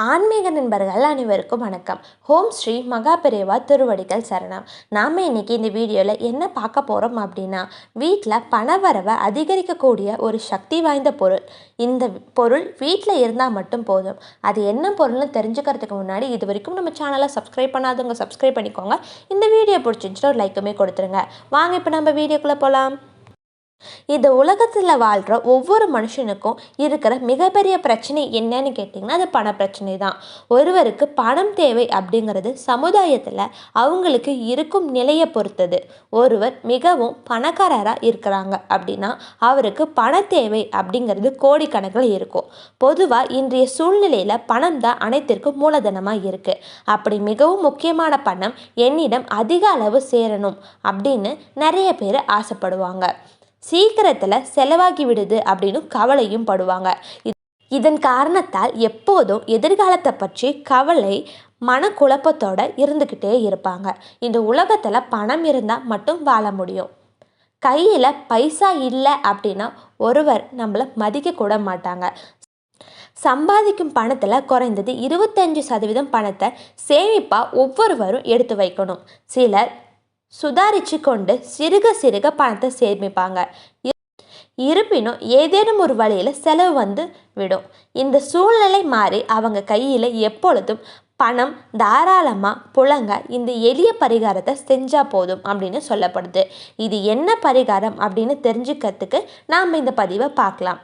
ஆன்மீக நண்பர்கள் அனைவருக்கும் வணக்கம். ஓம் ஸ்ரீ மகாபெரிவா திருவடிகள் சரணம். நாம் இன்னைக்கு இந்த வீடியோவில் என்ன பார்க்க போகிறோம் அப்படின்னா, வீட்டில் பணவரவை அதிகரிக்கக்கூடிய ஒரு சக்தி வாய்ந்த பொருள். இந்த பொருள் வீட்டில் இருந்தால் மட்டும் போதும். அது என்ன பொருள்னு தெரிஞ்சுக்கிறதுக்கு முன்னாடி இது வரைக்கும் நம்ம சேனலை சப்ஸ்கிரைப் பண்ணாதவங்க சப்ஸ்கிரைப் பண்ணிக்கோங்க. இந்த வீடியோ பிடிச்சிருந்துச்சுன்னா ஒரு லைக்குமே கொடுத்துருங்க. வாங்க இப்போ நம்ம வீடியோக்குள்ளே போகலாம். இந்த உலகத்தில் வாழ்கிற ஒவ்வொரு மனுஷனுக்கும் இருக்கிற மிகப்பெரிய பிரச்சனை என்னன்னு கேட்டிங்கன்னா அது பண பிரச்சனை தான். ஒருவருக்கு பணம் தேவை அப்படிங்கிறது சமுதாயத்தில் அவங்களுக்கு இருக்கும் நிலையை பொறுத்தது. ஒருவர் மிகவும் பணக்காரராக இருக்கிறாங்க அப்படின்னா அவருக்கு பண தேவை அப்படிங்கிறது கோடிக்கணக்கில் இருக்கும். பொதுவாக இன்றைய சூழ்நிலையில் பணம் தான் அனைத்திற்கும் மூலதனமாக இருக்குது. அப்படி மிகவும் முக்கியமான பணம் என்னிடம் அதிக அளவு சேரணும் அப்படின்னு நிறைய பேர் ஆசைப்படுவாங்க. சீக்கிரத்தில் செலவாகி விடுது அப்படின்னு கவலையும் படுவாங்க. இதன் காரணத்தால் எப்போதும் எதிர்காலத்தை பற்றி கவலை மனக்குழப்பத்தோடு இருந்துக்கிட்டே இருப்பாங்க. இந்த உலகத்தில் பணம் இருந்தால் மட்டும் வாழ முடியும். கையில் பைசா இல்லை அப்படின்னா ஒருவர் நம்மளை மதிக்க கூட மாட்டாங்க. சம்பாதிக்கும் பணத்தில் குறைந்தது 25% பணத்தை சேமிப்பாக ஒவ்வொருவரும் எடுத்து வைக்கணும். சிலர் சுதாரித்து கொண்டு சிறுக சிறுக பணத்தை சேமிப்பாங்க. இருப்பினும் ஏதேனும் ஒரு வழியில் செலவு வந்து விடும். இந்த சூழ்நிலை மாறி அவங்க கையில் எப்பொழுதும் பணம் தாராளமாக புழங்க இந்த எளிய பரிகாரத்தை செஞ்சால் போதும் அப்படின்னு சொல்லப்படுது. இது என்ன பரிகாரம் அப்படின்னு தெரிஞ்சுக்கிறதுக்கு நாம் இந்த பதிவை பார்க்கலாம்.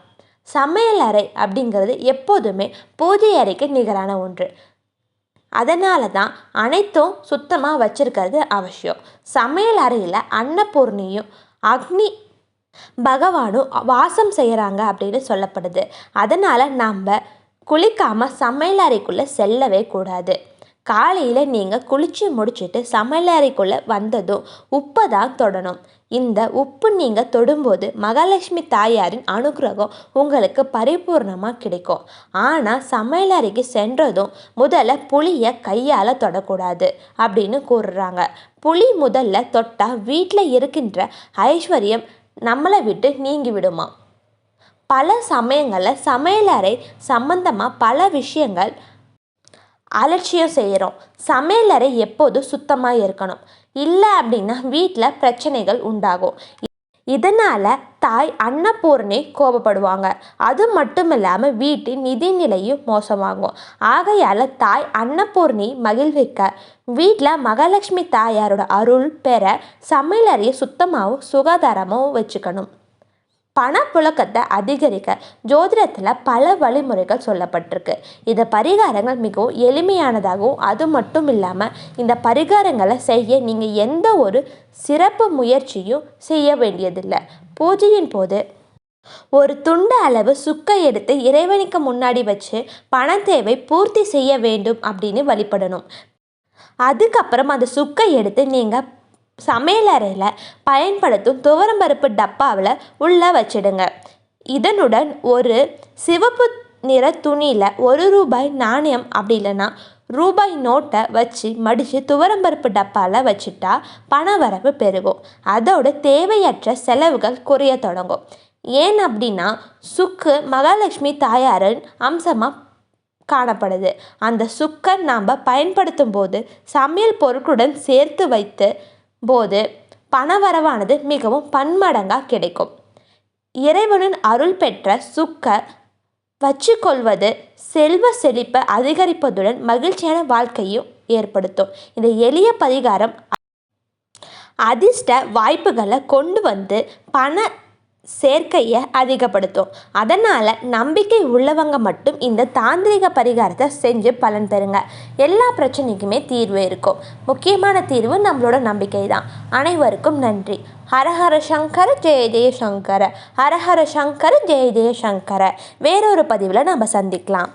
சமையல் அறை அப்படிங்கிறது எப்போதுமே பூஜை அறைக்கு நிகரான ஒன்று. அதனால தான் அனைத்தும் சுத்தமாக வச்சுருக்கிறது அவசியம். சமையல் அறையில் அன்னபூர்ணியும் அக்னி பகவானும் வாசம் செய்கிறாங்க அப்படின்னு சொல்லப்படுது. அதனால் நம்ம குளிக்காமல் சமையல் அறைக்குள்ளே செல்லவே கூடாது. காலையில் நீங்கள் குளித்து முடிச்சுட்டு சமையல் அறைக்குள்ளே வந்ததும் உப்பை தான் தொடணும். இந்த உப்பு நீங்கள் தொடும்போது மகாலட்சுமி தாயாரின் அனுகிரகம் உங்களுக்கு பரிபூர்ணமாக கிடைக்கும். ஆனால் சமையல் அறைக்கு சென்றதும் முதல்ல புளியை கையால் தொடக்கூடாது அப்படின்னு கூறுறாங்க. புளி முதல்ல தொட்டால் வீட்டில் இருக்கின்ற ஐஸ்வர்யம் நம்மளை விட்டு நீங்கி விடுமா. பல சமயங்களில் சமையலறை சம்பந்தமாக பல விஷயங்கள் அலட்சியம் செய்கிறோம். சமையலறை எப்போதும் சுத்தமாக இருக்கணும். இல்லை அப்படின்னா வீட்டில் பிரச்சனைகள் உண்டாகும். இதனால் தாய் அன்னபூர்ணி கோபப்படுவாங்க. அது மட்டும் இல்லாமல் வீட்டின் நிதிநிலையும் மோசமாகும். ஆகையால் தாய் அன்னபூர்ணி மகிழ்விக்க வீட்டில் மகாலட்சுமி தாயாரோட அருள் பெற சமையலறையை சுத்தமாகவும் சுகாதாரமாகவும் வச்சுக்கணும். பணப்புழக்கத்தை அதிகரிக்க ஜோதிடத்தில் பல வழிமுறைகள் சொல்லப்பட்டிருக்கு. இந்த பரிகாரங்கள் மிகவும் எளிமையானதாகவும் அது மட்டும் இல்லாமல் இந்த பரிகாரங்களை செய்ய நீங்கள் எந்த ஒரு சிறப்பு முயற்சியும் செய்ய வேண்டியதில்லை. பூஜையின் போது ஒரு துண்டு அளவு சுக்கை எடுத்து இறைவனுக்கு முன்னாடி வச்சு பண தேவை பூர்த்தி செய்ய வேண்டும் அப்படின்னு வழிபடணும். அதுக்கப்புறம் அந்த சுக்கை எடுத்து நீங்கள் சமையலறையில் பயன்படுத்தும் துவரம்பருப்பு டப்பாவில் உள்ளே வச்சிடுங்க. இதனுடன் ஒரு சிவப்பு நிற துணியில் ₹1 நாணயம் அப்படி இல்லைன்னா ரூபாய் நோட்டை வச்சு மடித்து துவரம்பருப்பு டப்பாவில் வச்சுட்டா பண வரவு பெருகும். அதோடு தேவையற்ற செலவுகள் குறைய தொடங்கும். ஏன் அப்படின்னா சுக்கு மகாலட்சுமி தாயாரின் அம்சமாக காணப்படுது. அந்த சுக்கை நாம் பயன்படுத்தும் போது சமையல் பொருட்களுடன் சேர்த்து வைத்து போது பணவரவானது மிகவும் பன்மடங்காக கிடைக்கும். இறைவனின் அருள் பெற்ற சுக்கை வச்சுக்கொள்வது செல்வ செழிப்பை அதிகரிப்பதுடன் மகிழ்ச்சியான வாழ்க்கையும் ஏற்படுத்தும். இந்த எளிய பரிகாரம் அதிர்ஷ்ட வாய்ப்புகளை கொண்டு வந்து பண சேர்க்கையை அதிகப்படுத்தும். அதனால் நம்பிக்கை உள்ளவங்க மட்டும் இந்த தாந்திரிக பரிகாரத்தை செஞ்சு பலன் பெறுங்க. எல்லா பிரச்சனைக்குமே தீர்வு இருக்கும். முக்கியமான தீர்வு நம்மளோட நம்பிக்கை தான். அனைவருக்கும் நன்றி. ஹரஹர சங்கர ஜெய ஜெய சங்கர. ஹரஹர சங்கர ஜெய ஜெய சங்கர. வேறொரு பதிவில் நம்ம சந்திக்கலாம்.